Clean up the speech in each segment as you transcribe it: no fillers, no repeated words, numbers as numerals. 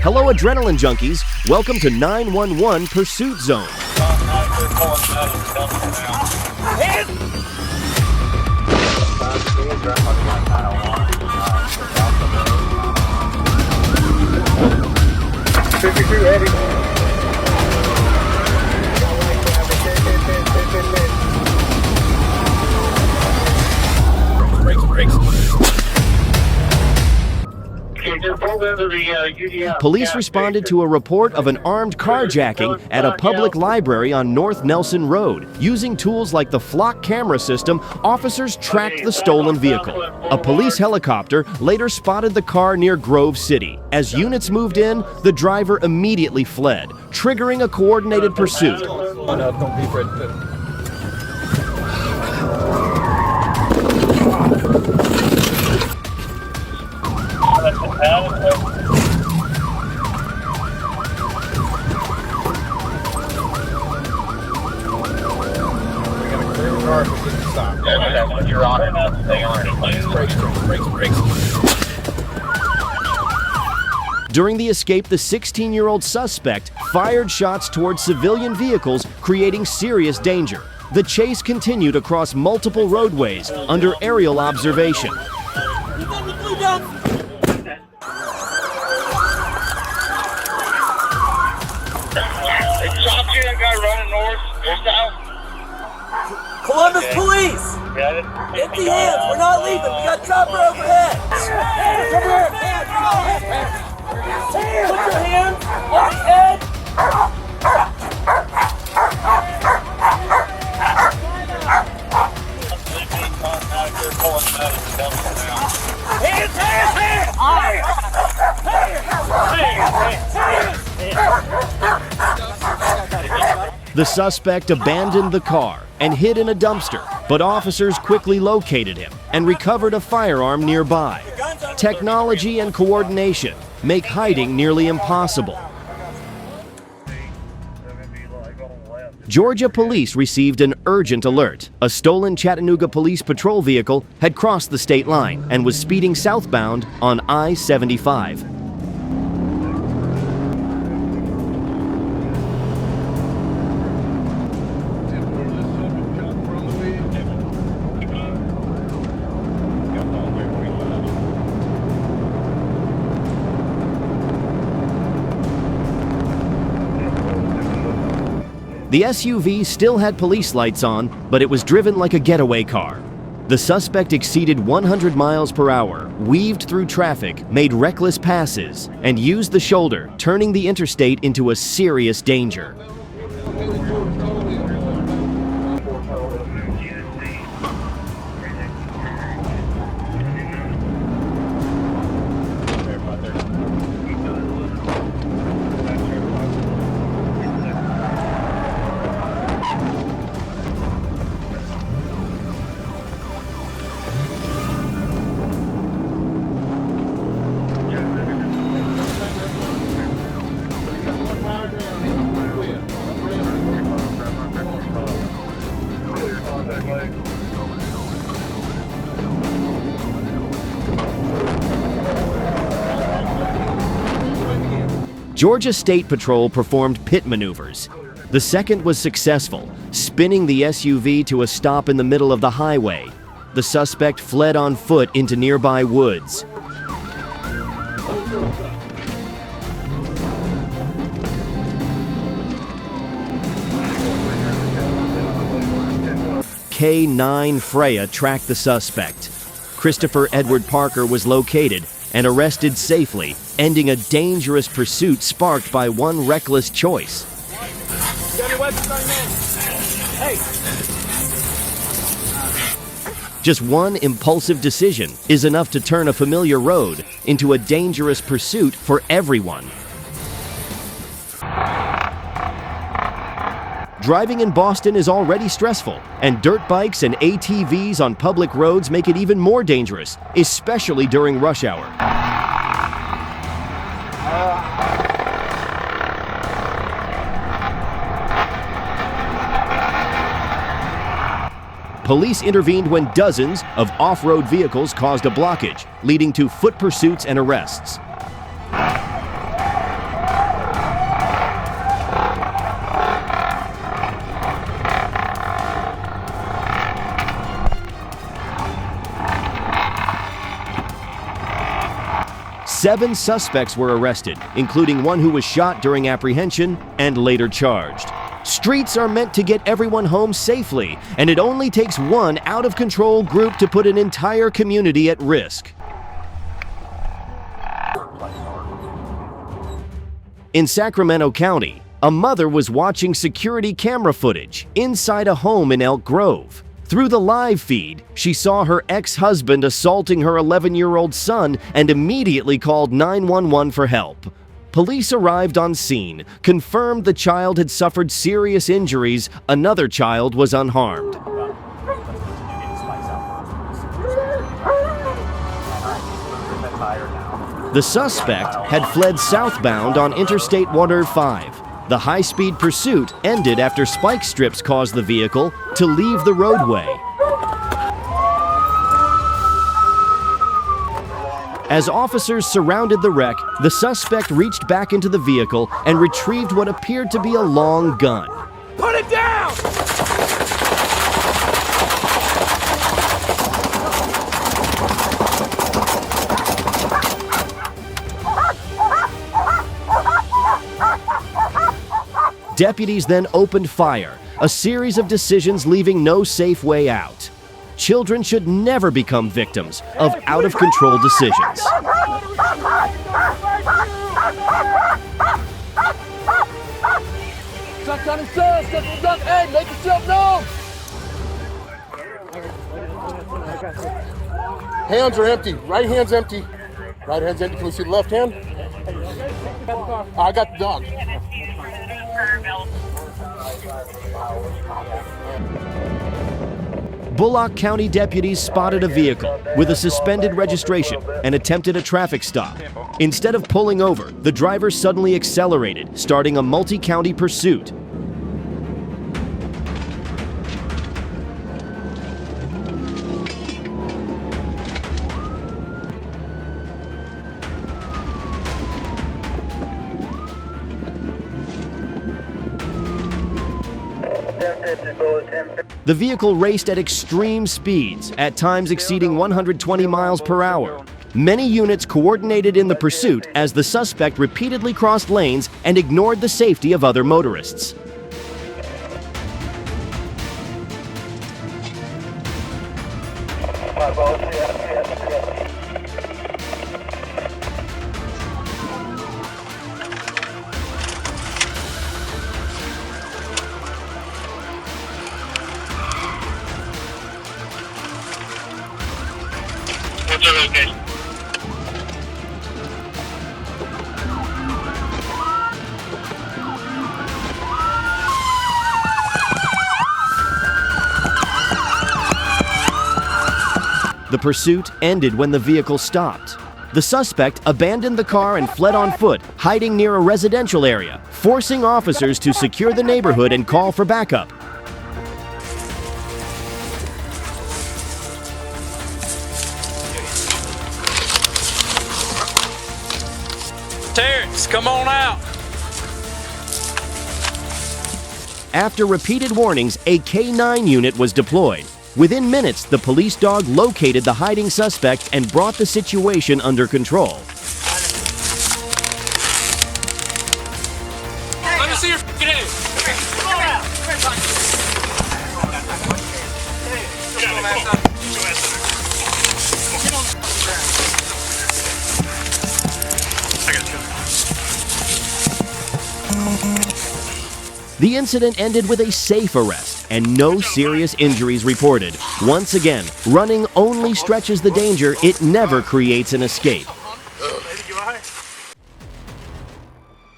Hello, adrenaline junkies. Welcome to 911 Pursuit Zone. Police responded to a report of an armed carjacking at a public library on North Nelson Road. Using tools like the flock camera system, officers tracked the stolen vehicle. A police helicopter later spotted the car near Grove City. As units moved in, the driver immediately fled, triggering a coordinated pursuit. You're on it. Stay on it. Brakes. During the escape, the 16-year-old suspect fired shots towards civilian vehicles, creating serious danger. The chase continued across multiple roadways under aerial observation. Columbus Police! Empty hands, we're not leaving, we got chopper overhead! Come here! Put your hands on the head! The suspect abandoned the car and hid in a dumpster, but officers quickly located him and recovered a firearm nearby. Technology and coordination make hiding nearly impossible. Georgia police received an urgent alert. A stolen Chattanooga Police Patrol vehicle had crossed the state line and was speeding southbound on I-75. The SUV still had police lights on, but it was driven like a getaway car. The suspect exceeded 100 miles per hour, weaved through traffic, made reckless passes, and used the shoulder, turning the interstate into a serious danger. Georgia State Patrol performed pit maneuvers. The second was successful, spinning the SUV to a stop in the middle of the highway. The suspect fled on foot into nearby woods. K-9 Freya tracked the suspect. Christopher Edward Parker was located and arrested safely, ending a dangerous pursuit sparked by one reckless choice. Just one impulsive decision is enough to turn a familiar road into a dangerous pursuit for everyone. Driving in Boston is already stressful, and dirt bikes and ATVs on public roads make it even more dangerous, especially during rush hour. Police intervened when dozens of off-road vehicles caused a blockage, leading to foot pursuits and arrests. 7 suspects were arrested, including one who was shot during apprehension and later charged. Streets are meant to get everyone home safely, and it only takes one out-of-control group to put an entire community at risk. In Sacramento County, a mother was watching security camera footage inside a home in Elk Grove. Through the live feed, she saw her ex-husband assaulting her 11-year-old son and immediately called 911 for help. Police arrived on scene, confirmed the child had suffered serious injuries. Another child was unharmed. The suspect had fled southbound on Interstate 105. The high-speed pursuit ended after spike strips caused the vehicle to leave the roadway. As officers surrounded the wreck, the suspect reached back into the vehicle and retrieved what appeared to be a long gun. Put it down! Deputies then opened fire, a series of decisions leaving no safe way out. Children should never become victims of out-of-control decisions. Duck on his son, duck, hey, make yourself known! Hands are empty. Right hand's empty. Right hand's empty. Can we see the left hand? I got the dog. Bulloch County deputies spotted a vehicle with a suspended registration and attempted a traffic stop. Instead of pulling over, the driver suddenly accelerated, starting a multi-county pursuit. The vehicle raced at extreme speeds, at times exceeding 120 miles per hour. Many units coordinated in the pursuit as the suspect repeatedly crossed lanes and ignored the safety of other motorists. The pursuit ended when the vehicle stopped. The suspect abandoned the car and fled on foot, hiding near a residential area, forcing officers to secure the neighborhood and call for backup. Terrence, come on out. After repeated warnings, a K-9 unit was deployed. Within minutes, the police dog located the hiding suspect and brought the situation under control. Let me see your f***ing head. The incident ended with a safe arrest and no serious injuries reported. Once again, running only stretches the danger, it never creates an escape.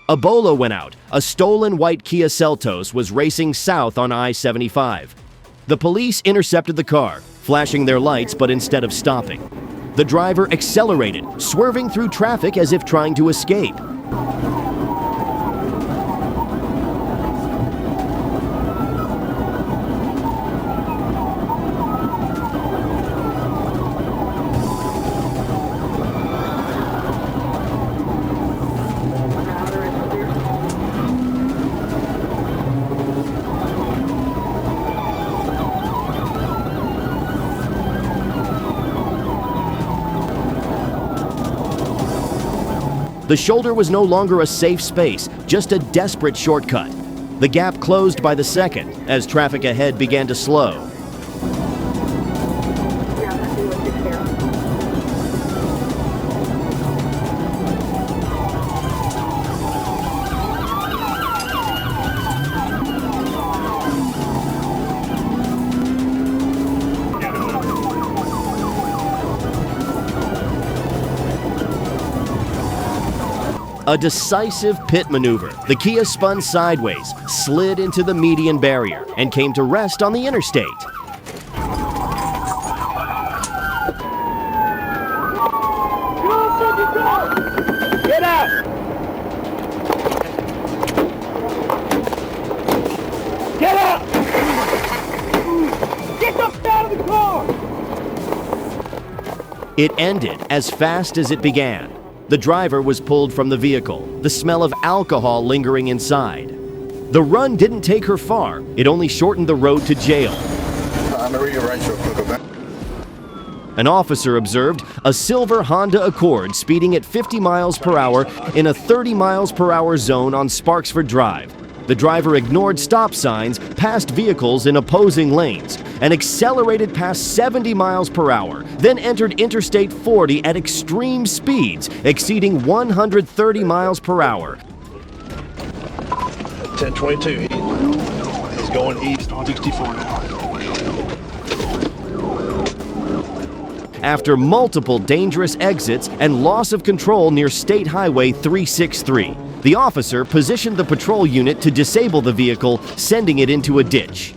A bolo went out. A stolen white Kia Seltos was racing south on I-75. The police intercepted the car, flashing their lights but instead of stopping. The driver accelerated, swerving through traffic as if trying to escape. The shoulder was no longer a safe space, just a desperate shortcut. The gap closed by the second as traffic ahead began to slow. A decisive pit maneuver. The Kia spun sideways, slid into the median barrier, and came to rest on the interstate. Get out! Get up! Get the f out of the car! It ended as fast as it began. The driver was pulled from the vehicle, the smell of alcohol lingering inside. The run didn't take her far. It only shortened the road to jail. An officer observed a silver Honda Accord speeding at 50 miles per hour in a 30 miles per hour zone on Sparksford Drive. The driver ignored stop signs, passed vehicles in opposing lanes, and accelerated past 70 miles per hour, then entered Interstate 40 at extreme speeds, exceeding 130 miles per hour. 1022, he's going east on 64 now. After multiple dangerous exits and loss of control near State Highway 363, the officer positioned the patrol unit to disable the vehicle, sending it into a ditch.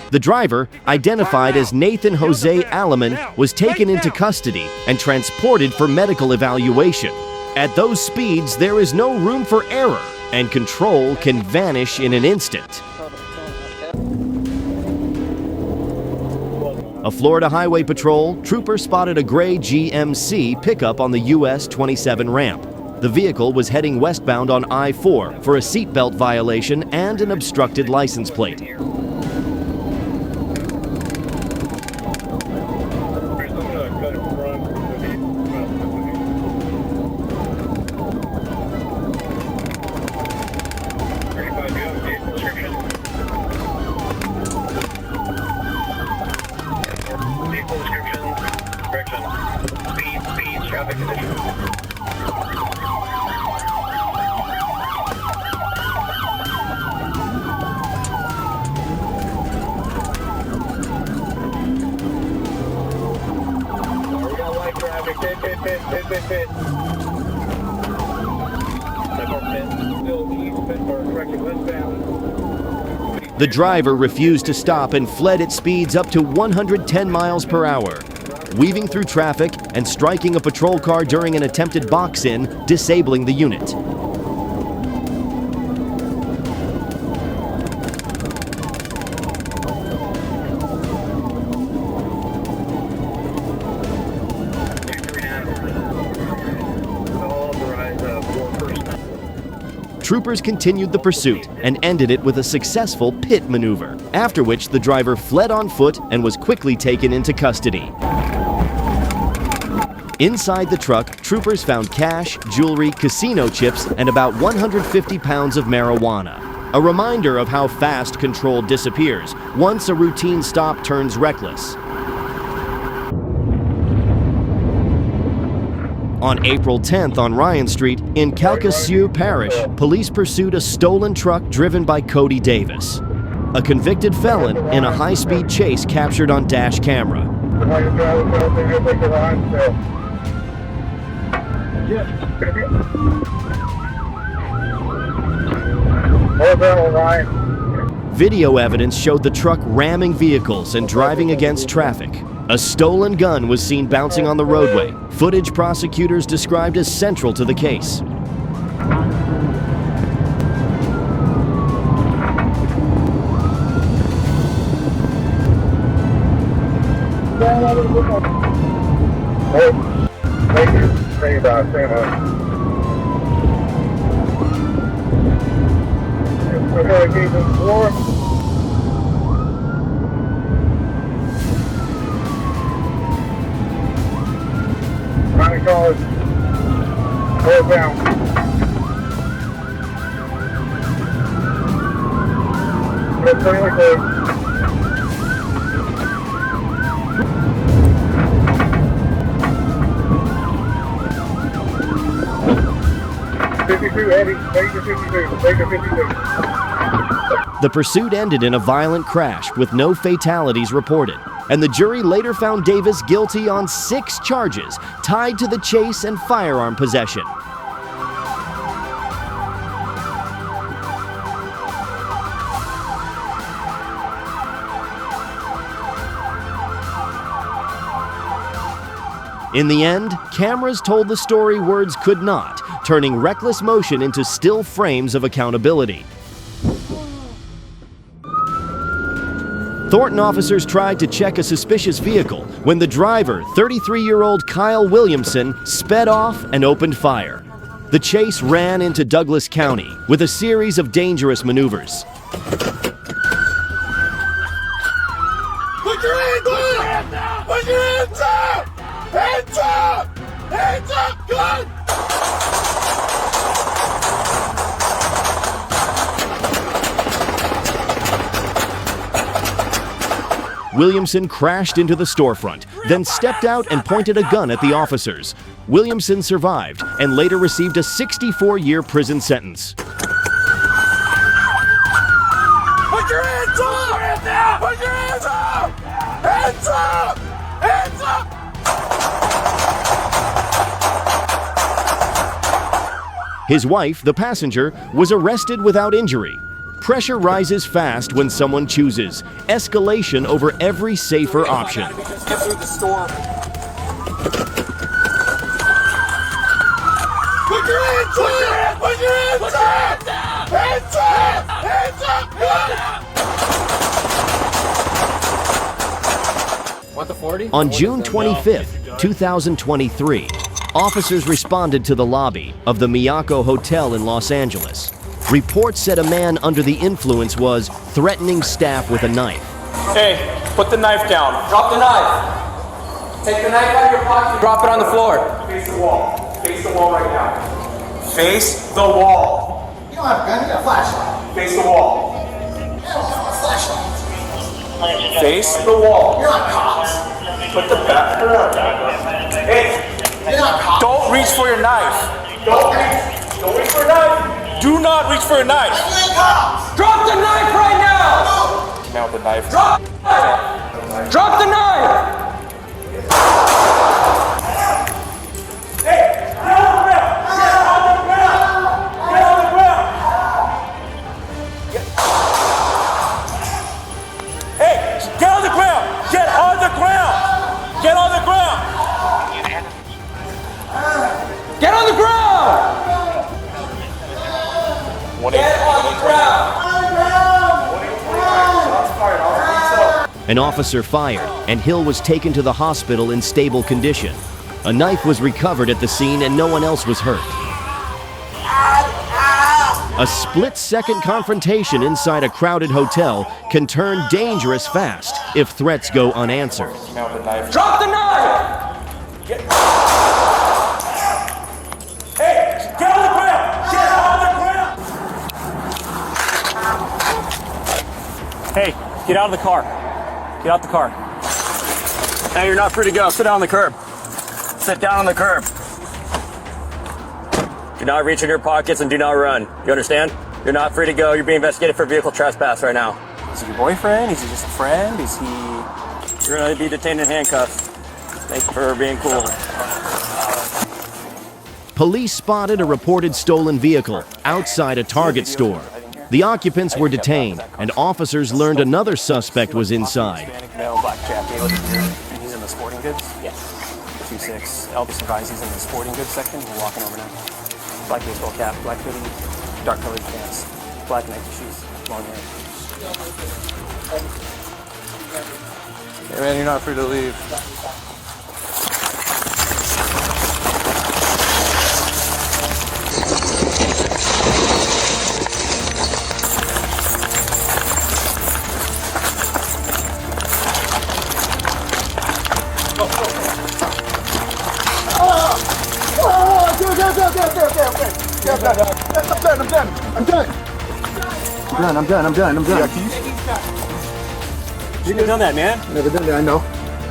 The driver, identified as Nathan Jose Alaman, was taken into custody and transported for medical evaluation. At those speeds, there is no room for error, and control can vanish in an instant. A Florida Highway Patrol trooper spotted a gray GMC pickup on the US 27 ramp. The vehicle was heading westbound on I-4 for a seatbelt violation and an obstructed license plate. The driver refused to stop and fled at speeds up to 110 miles per hour, weaving through traffic and striking a patrol car during an attempted box-in, disabling the unit. Troopers continued the pursuit and ended it with a successful pit maneuver, after which the driver fled on foot and was quickly taken into custody. Inside the truck, troopers found cash, jewelry, casino chips, and about 150 pounds of marijuana. A reminder of how fast control disappears once a routine stop turns reckless. On April 10th on Ryan Street in Calcasieu Parish, police pursued a stolen truck driven by Cody Davis, a convicted felon in a high-speed chase captured on dash camera. Video evidence showed the truck ramming vehicles and driving against traffic. A stolen gun was seen bouncing on the roadway, footage prosecutors described as central to the case. cars. Northbound. That's really close. The pursuit ended in a violent crash with no fatalities reported, and the jury later found Davis guilty on 6 charges tied to the chase and firearm possession. In the end, cameras told the story words could not, turning reckless motion into still frames of accountability. Thornton officers tried to check a suspicious vehicle when the driver, 33-year-old Kyle Williamson, sped off and opened fire. The chase ran into Douglas County with a series of dangerous maneuvers. Put your hands up! Put your hands up! Hands up! Hands up! Gun! Williamson crashed into the storefront, then stepped out and pointed a gun at the officers. Williamson survived and later received a 64-year prison sentence. Put your hands up! Put your hands up! Hands up! Hands up! His wife, the passenger, was arrested without injury. Pressure rises fast when someone chooses escalation over every safer option. Get through the store. Put your hands up! Put your hands up! Hands up! Hands up! Want the 40? On June 25th, 2023, officers responded to the lobby of the Miyako Hotel in Los Angeles. Reports said a man under the influence was threatening staff with a knife. Hey, put the knife down. Drop the knife. Take the knife out of your pocket. Drop it on the floor. Face the wall. Face the wall right now. Face the wall. You don't have a gun, you got a flashlight. Face the wall. You don't have a flashlight. Face the wall. You're not cops. Put the back. Hey, You're not cops. don't reach for your knife. Don't reach for a knife. Do not reach for a knife. You ain't cops. Drop the knife right now! Now with the knife. Drop the knife! Hey, get on the ground! Get on the ground! Get on the ground! Hey, get on the ground! Get on the ground! Get on the ground! Get on the ground! Get on the ground! An officer fired, and Hill was taken to the hospital in stable condition. A knife was recovered at the scene and no one else was hurt. A split-second confrontation inside a crowded hotel can turn dangerous fast if threats go unanswered. Now with the knife. Drop the knife! Hey, get on the ground! Get on the ground! Hey, get out of the car. Get out the car. Hey, you're not free to go. Sit down on the curb. Sit down on the curb. Do not reach in your pockets and do not run. You understand? You're not free to go. You're being investigated for vehicle trespass right now. Is he your boyfriend? Is he just a friend? Is he... You're going to be detained in handcuffs. Thanks for being cool. Police spotted a reported stolen vehicle outside a Target store. The occupants were detained, and officers learned another suspect was inside. Male, black jacket. He's in the sporting goods? Yes. 2-6. Elvis advised he's in the sporting goods section. We're walking over now. Black baseball cap, black hoodie, dark colored pants, black Nike shoes, long hair. Hey man, you're not free to leave. I'm done. Yeah, keys? You never done that, man. Never done that, I know.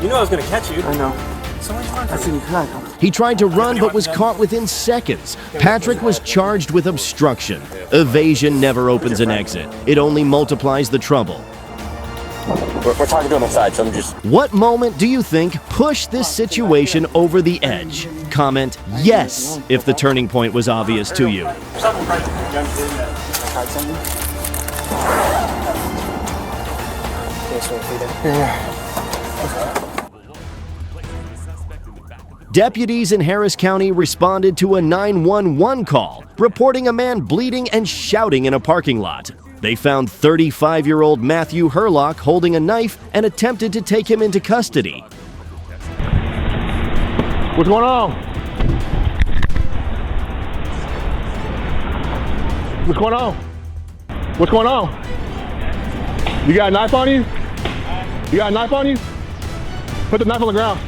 You know I was gonna catch you. I know. I see you tonight. He tried to run but was caught within seconds. Patrick was charged with obstruction. Evasion never opens an exit. It only multiplies the trouble. We're talking to him inside, so I'm just... What moment do you think pushed this situation over the edge? Comment yes if the turning point was obvious to you. Deputies in Harris County responded to a 911 call, reporting a man bleeding and shouting in a parking lot. They found 35-year-old Matthew Herlock holding a knife and attempted to take him into custody. What's going on? What's going on? What's going on? You got a knife on you? You got a knife on you? Put the knife on the ground.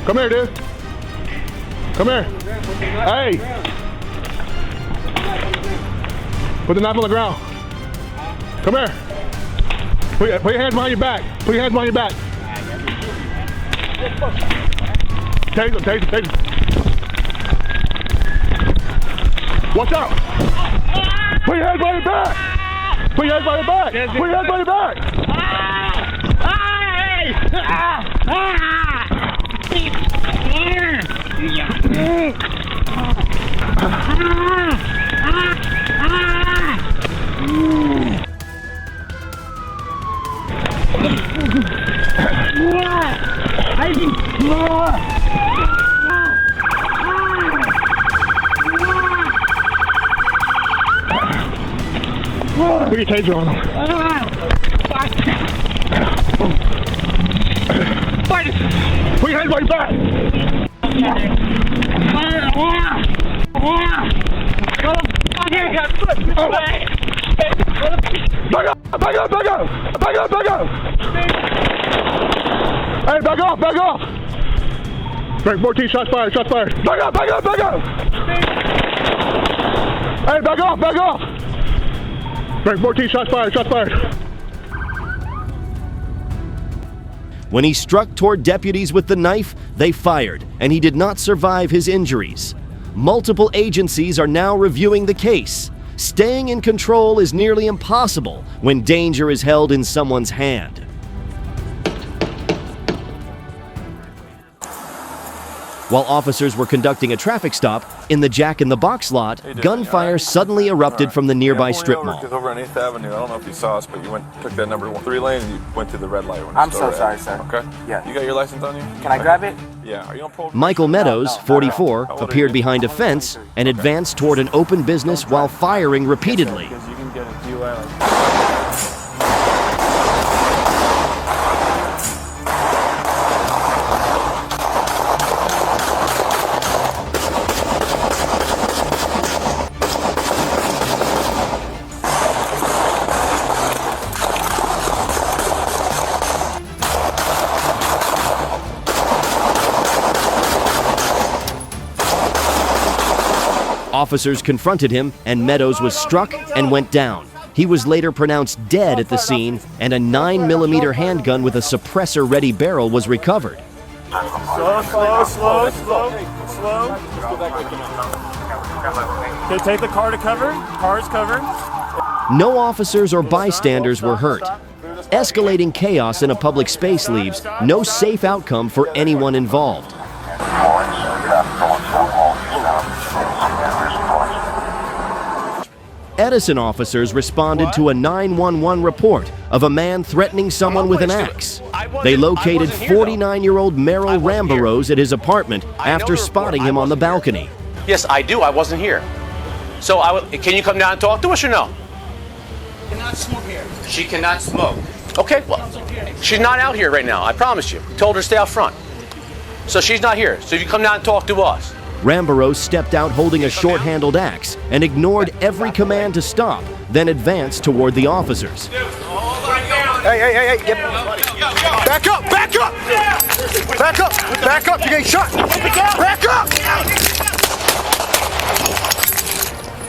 Come here, dude. Come here. Hey. Put the knife on the ground. Come here. Put your hands behind your back. Put your hands behind your back. Tase him. Watch out. Put your hands behind your back. Put your hands behind your back. Put your hands behind your back. Put your taser on him. Put your hands on your back. Back up. Hey, back off. Break 14, shots fired. Back up. Hey, back off. Break 14, shots fired. When he struck toward deputies with the knife, they fired, and he did not survive his injuries. Multiple agencies are now reviewing the case. Staying in control is nearly impossible when danger is held in someone's hand. While officers were conducting a traffic stop in the Jack in the Box lot, gunfire suddenly erupted from the nearby strip mall. Over on 8th Avenue. I don't know if you saw us, but you took that number 3 lane and you went through the red light. I'm so sorry, sir. Okay. Yeah. You got your license on you? Can I grab it? Yeah. Are you on pole? Michael Meadows, 44, appeared behind a fence and advanced toward an open business while firing repeatedly. Because you can get a DUI. Officers confronted him, and Meadows was struck and went down. He was later pronounced dead at the scene, and a 9mm handgun with a suppressor-ready barrel was recovered. Slow. Okay, take the car to cover. Car is covered. No officers or bystanders were hurt. Escalating chaos in a public space leaves no safe outcome for anyone involved. Edison officers responded to a 911 report of a man threatening someone with an axe. They located 49-year-old Merrill Rambarose at his apartment after spotting him on the balcony. Yes, I do. I wasn't here. So can you come down and talk to us or no? She cannot smoke here. She cannot smoke. Okay, well, she's not out here right now. I promise you. Told her to stay out front. So she's not here. So you come down and talk to us. Rambarose stepped out holding a short-handled axe and ignored every command to stop, then advanced toward the officers. Hey. Back up. You're getting shot. Back up.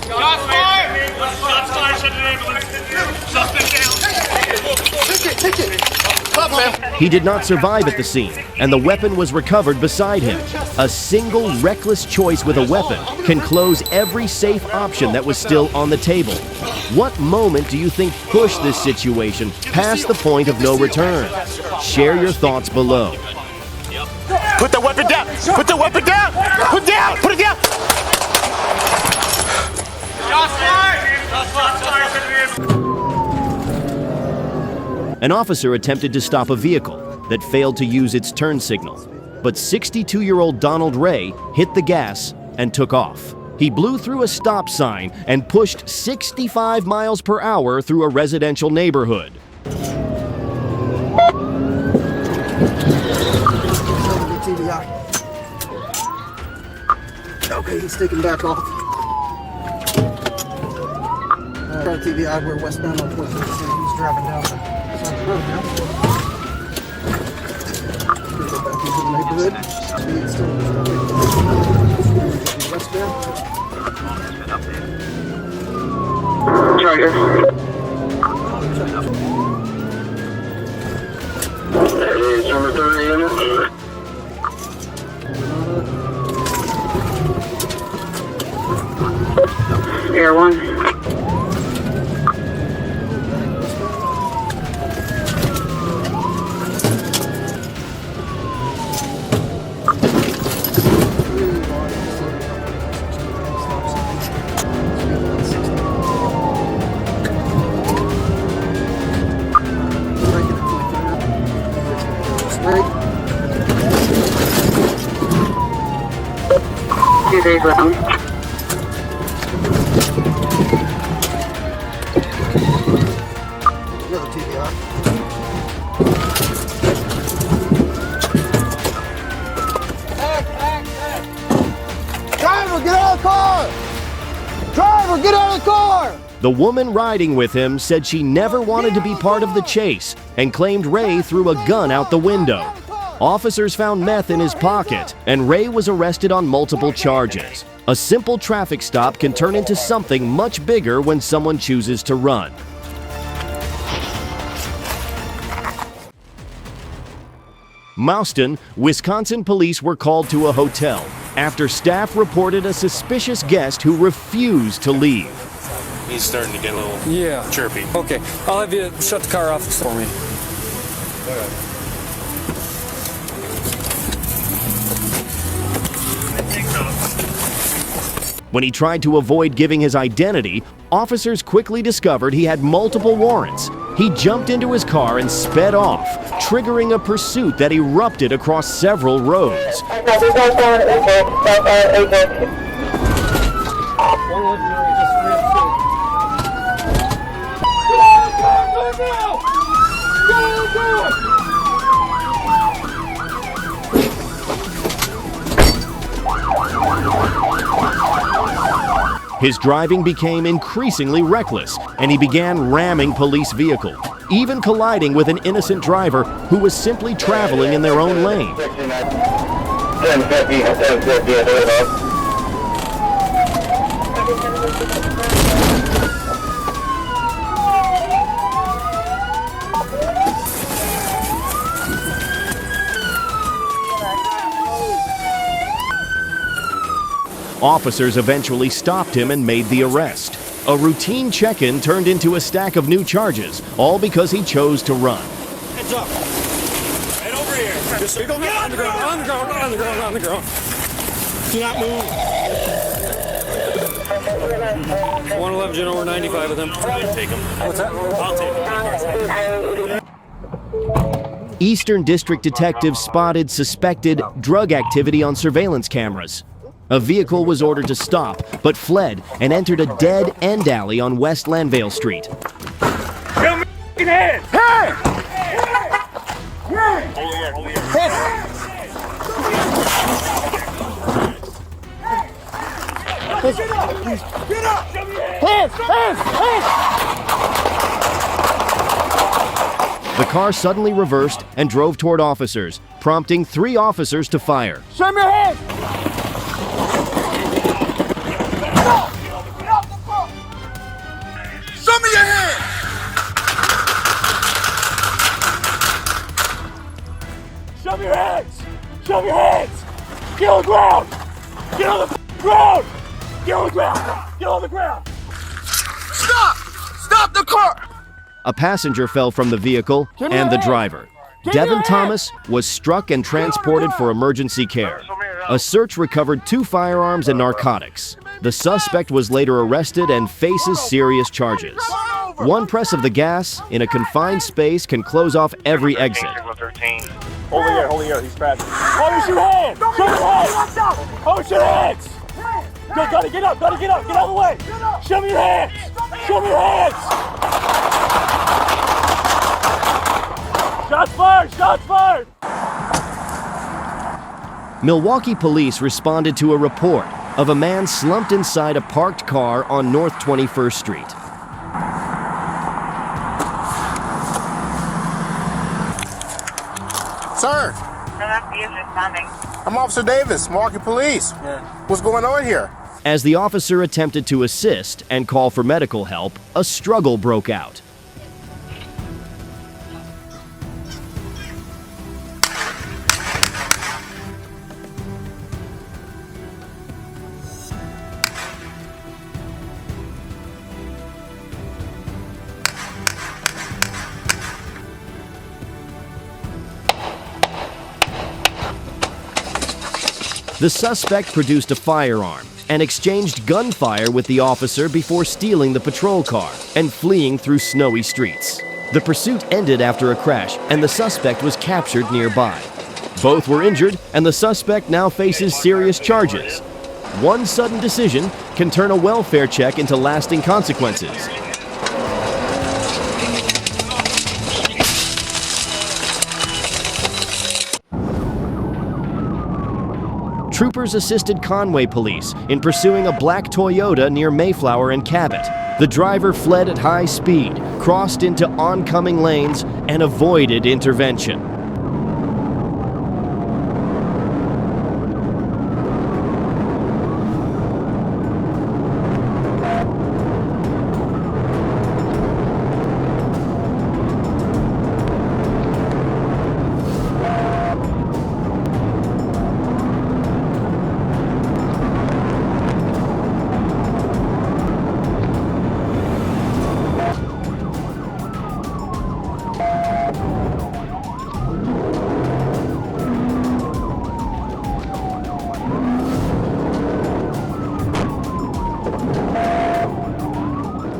Shots fired. Shots fired, send an ambulance. Suspect down. Take it. Stop, man. He did not survive at the scene, and the weapon was recovered beside him. A single reckless choice with a weapon can close every safe option that was still on the table. What moment do you think pushed this situation past the point of no return? Share your thoughts below. Put the weapon down! Put the weapon down! Put it down! Put it down! Shots fired! Shots fired! An officer attempted to stop a vehicle that failed to use its turn signal, but 62-year-old Donald Ray hit the gas and took off. He blew through a stop sign and pushed 65 miles per hour through a residential neighborhood. Okay, he's taking back off. TVI, we're westbound on 14th. He's driving down the side of the road now. Go back into the neighborhood. Speed still westbound. Charger. Number 30 unit. Air 1. Two days with them. Another TVI. Driver, get out of the car! Driver, get out of the car! The woman riding with him said she never wanted to be part of the chase and claimed Ray threw a gun out the window. Officers found meth in his pocket, and Ray was arrested on multiple charges. A simple traffic stop can turn into something much bigger when someone chooses to run. Mauston, Wisconsin police were called to a hotel after staff reported a suspicious guest who refused to leave. He's starting to get a little chirpy. Okay, I'll have you shut the car off for me. When he tried to avoid giving his identity, officers quickly discovered he had multiple warrants. He jumped into his car and sped off, triggering a pursuit that erupted across several roads. His driving became increasingly reckless, and he began ramming police vehicles, even colliding with an innocent driver who was simply traveling in their own lane. Officers eventually stopped him and made the arrest. A routine check-in turned into a stack of new charges, all because he chose to run. Heads up. Right over here. Just so you go on the ground, on the ground, on the ground, on the ground. Do not move. 111 Gen over 95 of them. Take him. What's that? I'll take him. Eastern District detectives spotted suspected drug activity on surveillance cameras. A vehicle was ordered to stop, but fled and entered a dead end alley on West Lanvale Street. Your head! Hey! Get up! Hands! Hands! Hands! The car suddenly reversed and drove toward officers, prompting 3 officers to fire. Show me your hands! me your hands! Show me your hands! Get on the ground! Get on the ground! Get on the ground! Get on the ground! Stop! Stop the car! A passenger fell from the vehicle and the driver. Devin Thomas was struck and transported for emergency care. A search recovered 2 firearms and narcotics. The suspect was later arrested and faces serious charges. One press of the gas in a confined space can close off every exit. Holding here, he's scratching. Hold your hands! Show your hands! Hold your hands! Gotta get up, get out of the way! Show me your hands! Show me your hands! Shots fired! Shots fired! Milwaukee police responded to a report of a man slumped inside a parked car on North 21st Street. Sir. I'm Officer Davis, Milwaukee Police. What's going on here? As the officer attempted to assist and call for medical help, a struggle broke out. The suspect produced a firearm and exchanged gunfire with the officer before stealing the patrol car and fleeing through snowy streets. The pursuit ended after a crash, and the suspect was captured nearby. Both were injured, and the suspect now faces serious charges. One sudden decision can turn a welfare check into lasting consequences. Troopers assisted Conway police in pursuing a black Toyota near Mayflower and Cabot. The driver fled at high speed, crossed into oncoming lanes, and avoided intervention.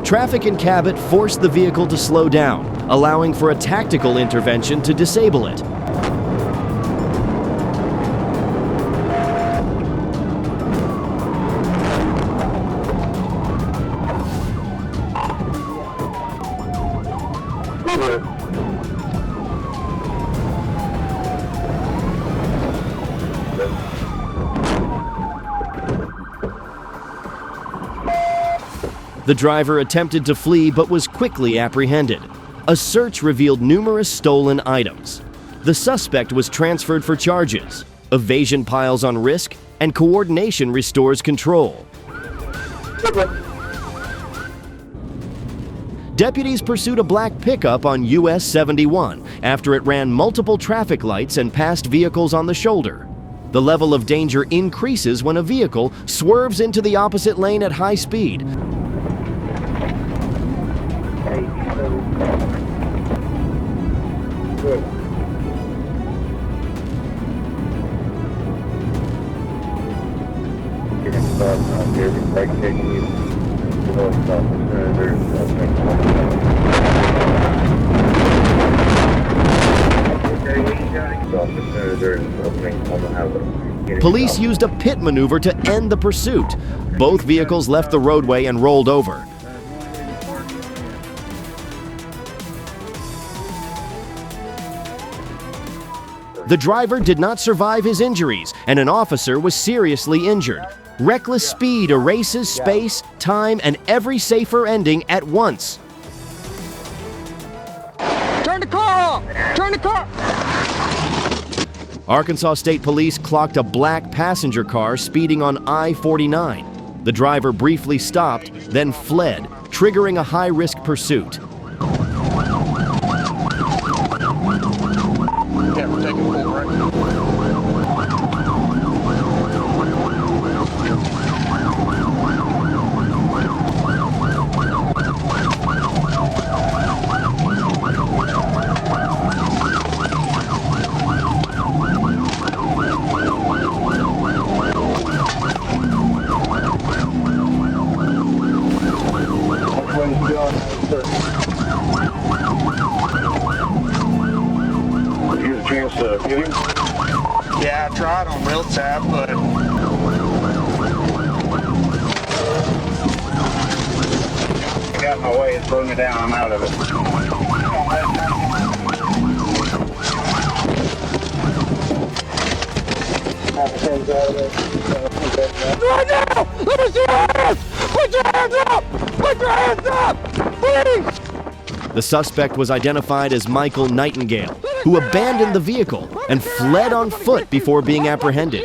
Traffic in Cabot forced the vehicle to slow down, allowing for a tactical intervention to disable it. The driver attempted to flee but was quickly apprehended. A search revealed numerous stolen items. The suspect was transferred for charges. Evasion piles on risk, and coordination restores control. Deputies pursued a black pickup on US 71 after it ran multiple traffic lights and passed vehicles on the shoulder. The level of danger increases when a vehicle swerves into the opposite lane at high speed. Police used a pit maneuver to end the pursuit. Both vehicles left the roadway and rolled over. The driver did not survive his injuries, and an officer was seriously injured. Reckless speed erases space, time, and every safer ending at once. Turn the car off! Turn the car! Arkansas State Police clocked a black passenger car speeding on I-49. The driver briefly stopped, then fled, triggering a high-risk pursuit. Yeah, second floor, right? Yeah, I tried on wheel tap, but I got in my way. It's slowing me down. I'm out of it. Right now! Let me see your hands! Put your hands up! Put your hands up! Please! The suspect was identified as Michael Nightingale, who abandoned the vehicle and fled on foot before being apprehended.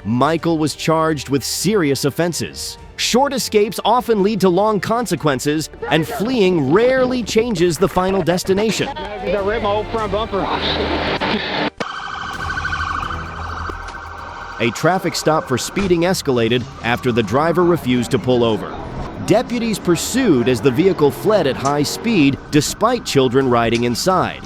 Michael was charged with serious offenses. Short escapes often lead to long consequences, and fleeing rarely changes the final destination. I ripped my old front bumper. A traffic stop for speeding escalated after the driver refused to pull over. Deputies pursued as the vehicle fled at high speed despite children riding inside.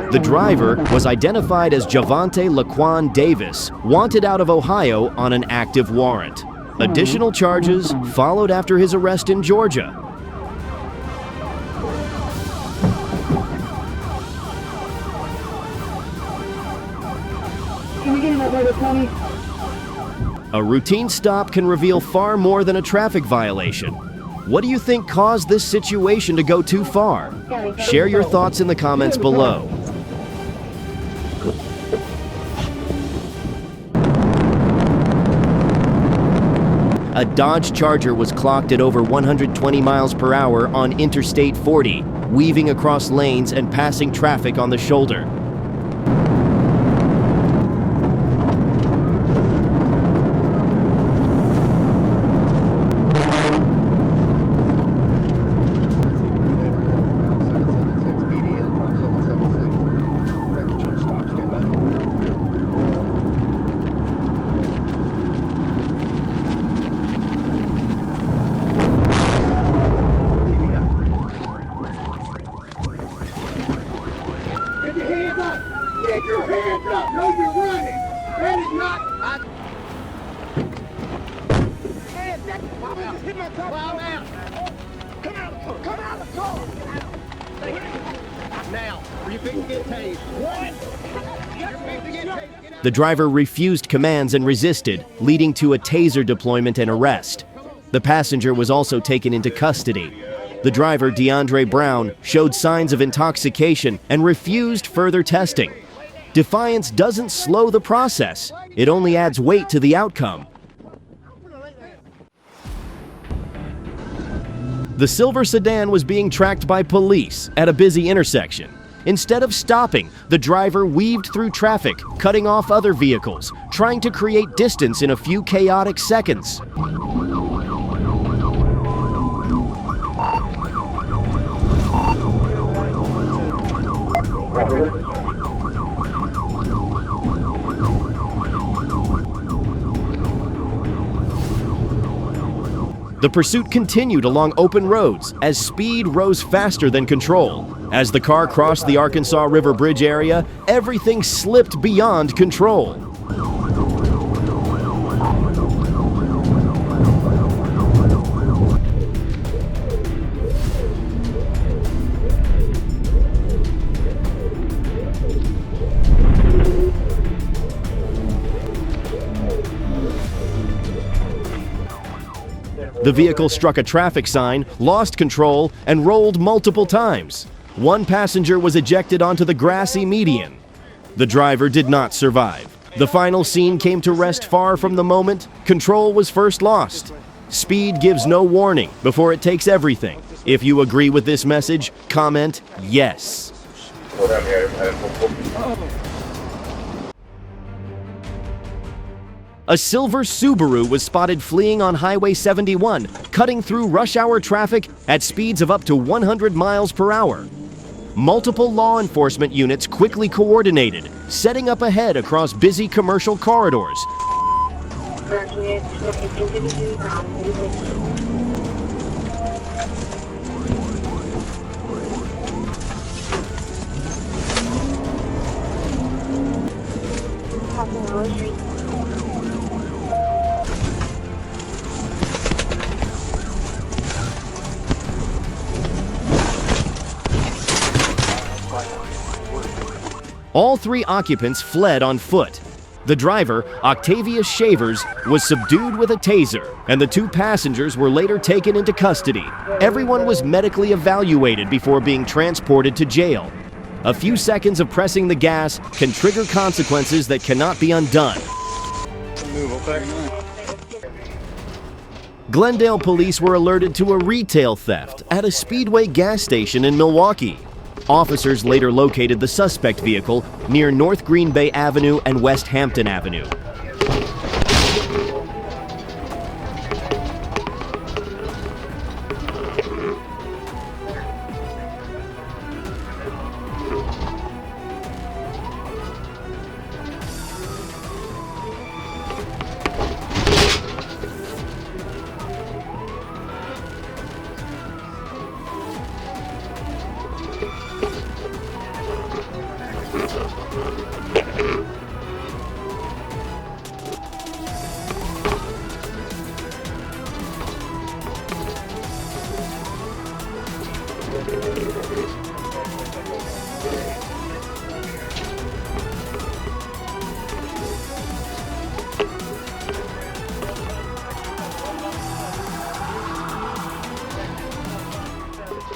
The driver was identified as Javante Laquan Davis, wanted out of Ohio on an active warrant. Additional charges followed after his arrest in Georgia. A routine stop can reveal far more than a traffic violation. What do you think caused this situation to go too far? Share your thoughts in the comments below. A Dodge Charger was clocked at over 120 miles per hour on Interstate 40, weaving across lanes and passing traffic on the shoulder. now, or you fixing to get tased. What? You're fixing to get tased. The driver refused commands and resisted, leading to a taser deployment and arrest. The passenger was also taken into custody. The driver, DeAndre Brown, showed signs of intoxication and refused further testing. Defiance doesn't slow the process. It only adds weight to the outcome. The silver sedan was being tracked by police at a busy intersection. Instead of stopping, the driver weaved through traffic, cutting off other vehicles, trying to create distance in a few chaotic seconds. The pursuit continued along open roads as speed rose faster than control. As the car crossed the Arkansas River Bridge area, everything slipped beyond control. The vehicle struck a traffic sign, lost control, and rolled multiple times. One passenger was ejected onto the grassy median. The driver did not survive. The final scene came to rest far from the moment control was first lost. Speed gives no warning before it takes everything. If you agree with this message, comment yes. A silver Subaru was spotted fleeing on Highway 71, cutting through rush hour traffic at speeds of up to 100 miles per hour. Multiple law enforcement units quickly coordinated, setting up ahead across busy commercial corridors. All three occupants fled on foot. The driver, Octavius Shavers, was subdued with a taser, and the two passengers were later taken into custody. Everyone was medically evaluated before being transported to jail. A few seconds of pressing the gas can trigger consequences that cannot be undone. Glendale police were alerted to a retail theft at a Speedway gas station in Milwaukee. Officers later located the suspect vehicle near North Green Bay Avenue and West Hampton Avenue.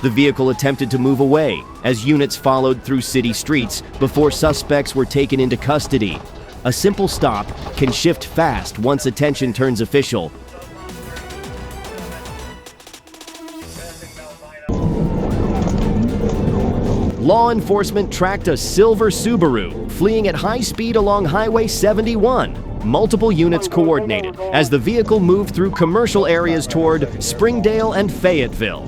The vehicle attempted to move away as units followed through city streets before suspects were taken into custody. A simple stop can shift fast once attention turns official. Law enforcement tracked a silver Subaru fleeing at high speed along Highway 71. Multiple units coordinated as the vehicle moved through commercial areas toward Springdale and Fayetteville.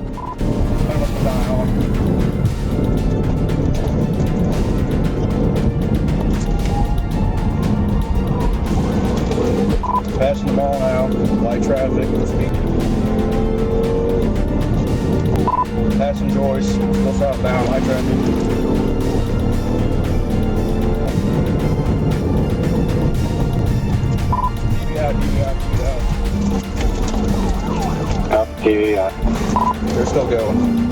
Passing the mall now, light traffic, passing Joyce, still southbound, light traffic. TV out. They're still going.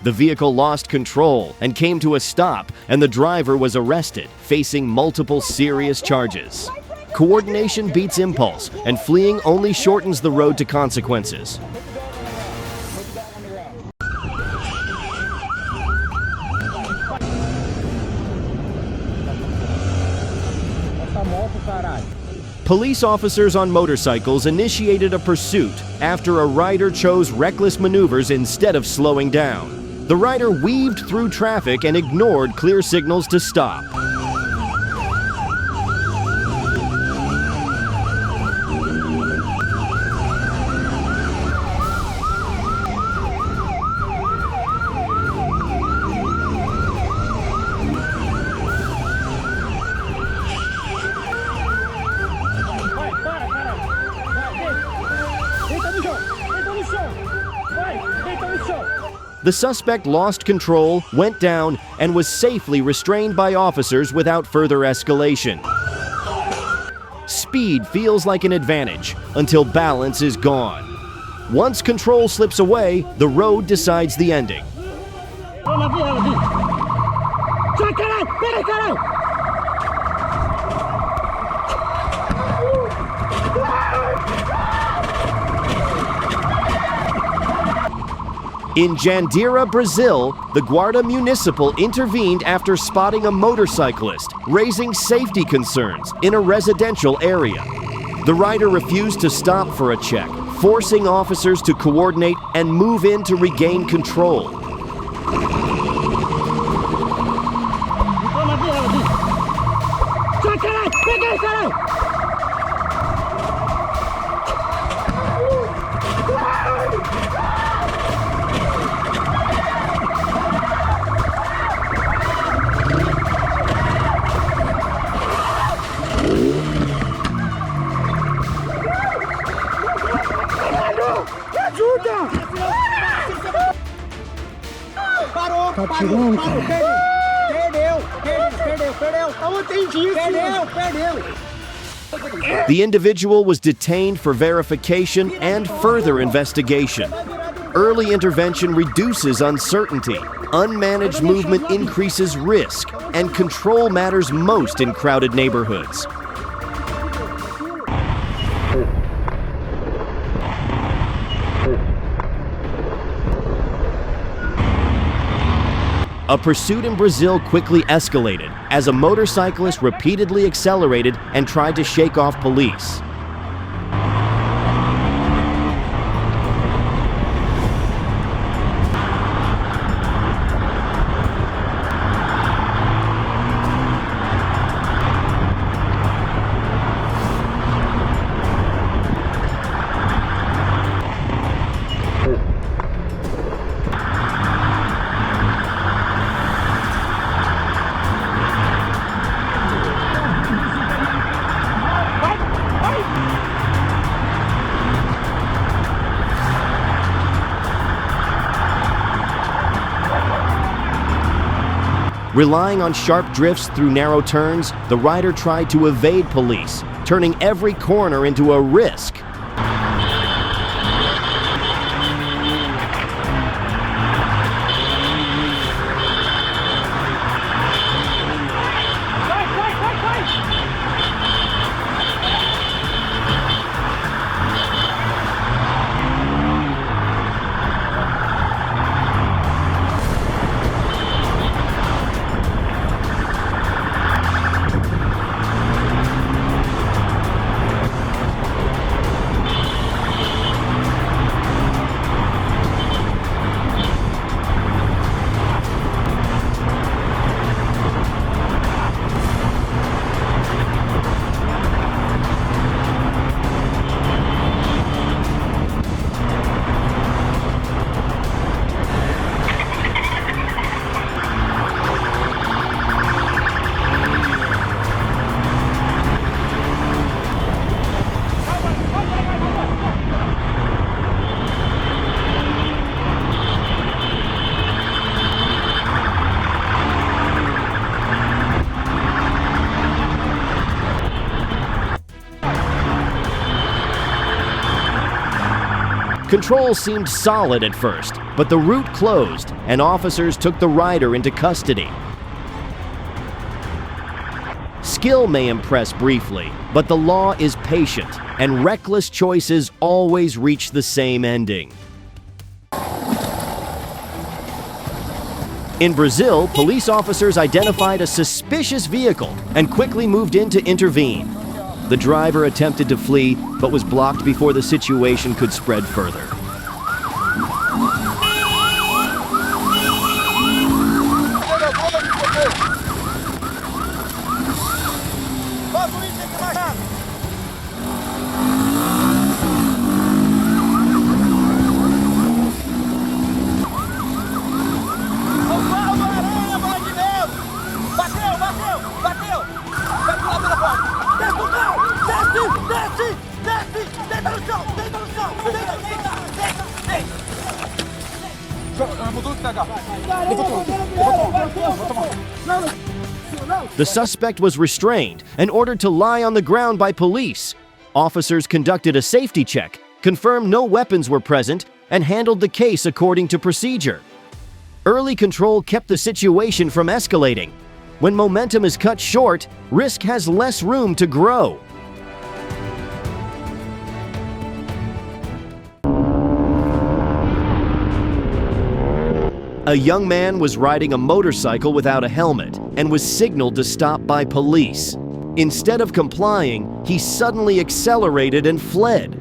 The vehicle lost control and came to a stop, and the driver was arrested, facing multiple serious charges. Coordination beats impulse, and fleeing only shortens the road to consequences. Police officers on motorcycles initiated a pursuit after a rider chose reckless maneuvers instead of slowing down. The rider weaved through traffic and ignored clear signals to stop. The suspect lost control, went down, and was safely restrained by officers without further escalation. Speed feels like an advantage until balance is gone. Once control slips away, the road decides the ending. In Jandira, Brazil, the Guarda Municipal intervened after spotting a motorcyclist, raising safety concerns in a residential area. The rider refused to stop for a check, forcing officers to coordinate and move in to regain control. The individual was detained for verification and further investigation. Early intervention reduces uncertainty, unmanaged movement increases risk, and control matters most in crowded neighborhoods. A pursuit in Brazil quickly escalated as a motorcyclist repeatedly accelerated and tried to shake off police. Relying on sharp drifts through narrow turns, the rider tried to evade police, turning every corner into a risk. Control seemed solid at first, but the route closed and officers took the rider into custody. Skill may impress briefly, but the law is patient, and reckless choices always reach the same ending. In Brazil, police officers identified a suspicious vehicle and quickly moved in to intervene. The driver attempted to flee, but was blocked before the situation could spread further. The suspect was restrained and ordered to lie on the ground by police. Officers conducted a safety check, confirmed no weapons were present, and handled the case according to procedure. Early control kept the situation from escalating. When momentum is cut short, risk has less room to grow. A young man was riding a motorcycle without a helmet and was signaled to stop by police. Instead of complying, he suddenly accelerated and fled.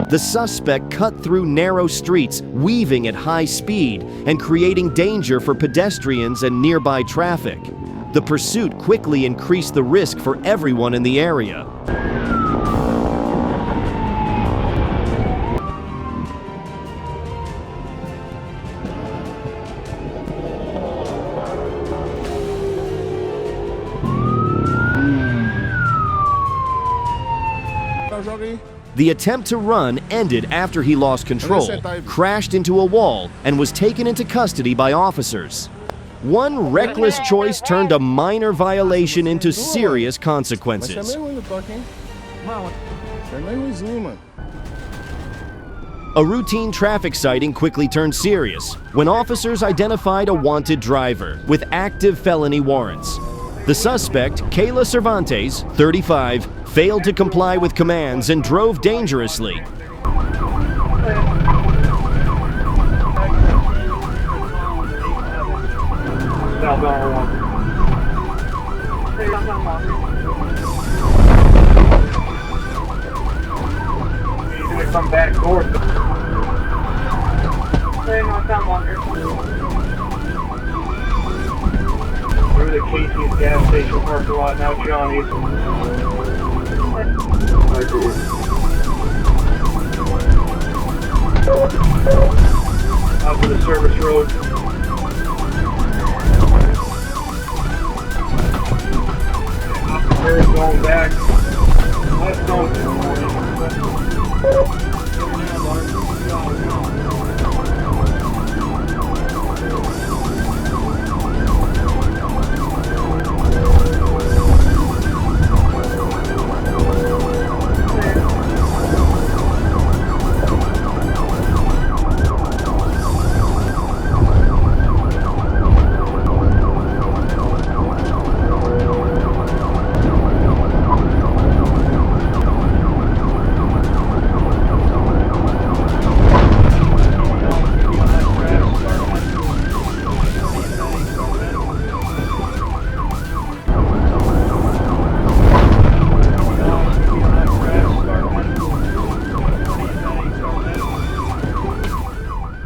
The suspect cut through narrow streets, weaving at high speed and creating danger for pedestrians and nearby traffic. The pursuit quickly increased the risk for everyone in the area. The attempt to run ended after he lost control, crashed into a wall, and was taken into custody by officers. One reckless choice turned a minor violation into serious consequences. A routine traffic sighting quickly turned serious when officers identified a wanted driver with active felony warrants. The suspect, Kayla Cervantes, 35, failed to comply with commands and drove dangerously. Come back north. Through the Casey's gas station parking lot, now Johnny's. Out to the service road. Up the curve going back. Left on.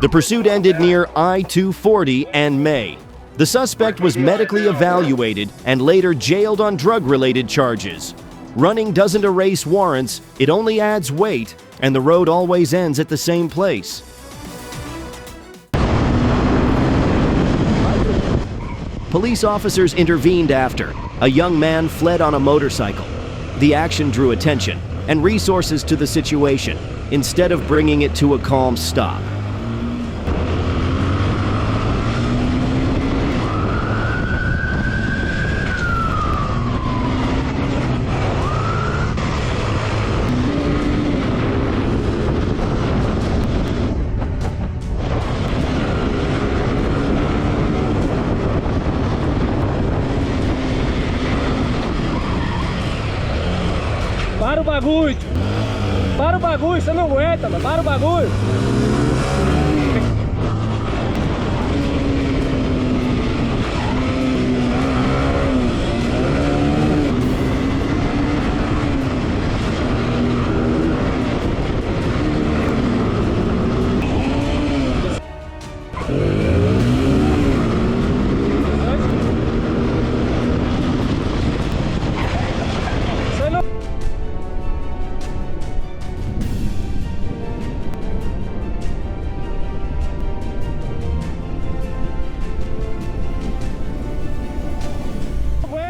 The pursuit ended near I-240 and May. The suspect was medically evaluated and later jailed on drug-related charges. Running doesn't erase warrants, it only adds weight, and the road always ends at the same place. Police officers intervened after. A young man fled on a motorcycle. The action drew attention and resources to the situation, instead of bringing it to a calm stop. Para o bagulho! Para o bagulho, você não aguenta, mano. Para o bagulho!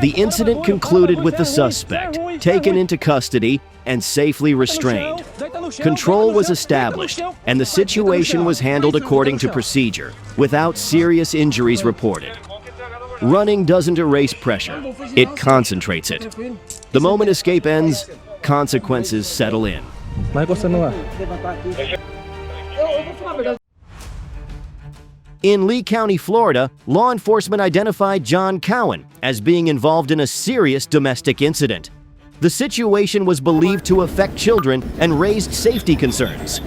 The incident concluded with the suspect taken into custody and safely restrained. Control was established, and the situation was handled according to procedure, without serious injuries reported. Running doesn't erase pressure, it concentrates it. The moment escape ends, consequences settle in. In Lee County, Florida, law enforcement identified John Cowan as being involved in a serious domestic incident. The situation was believed to affect children and raised safety concerns.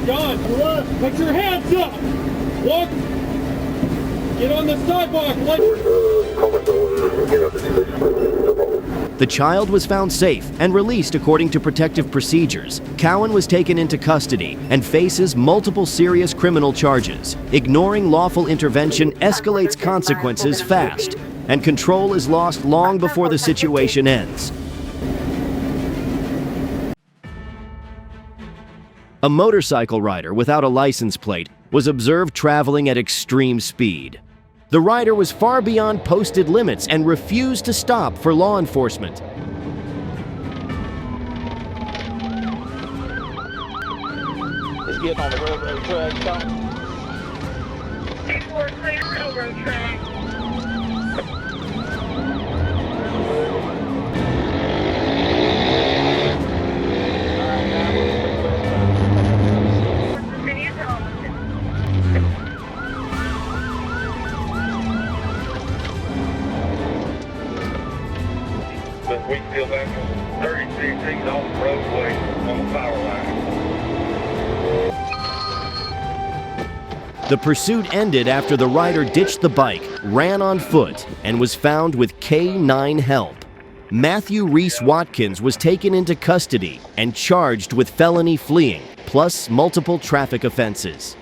John, put your hands up! Look! Get on the sidewalk! The child was found safe and released according to protective procedures. Cowan was taken into custody and faces multiple serious criminal charges. Ignoring lawful intervention escalates consequences fast, and control is lost long before the situation ends. A motorcycle rider without a license plate was observed traveling at extreme speed. The rider was far beyond posted limits and refused to stop for law enforcement. It's getting on the railroad track. People are clear railroad track. We still have 36 feet off the roadway on the power line. The pursuit ended after the rider ditched the bike, ran on foot, and was found with K-9 help. Matthew Reese Watkins was taken into custody and charged with felony fleeing, plus multiple traffic offenses.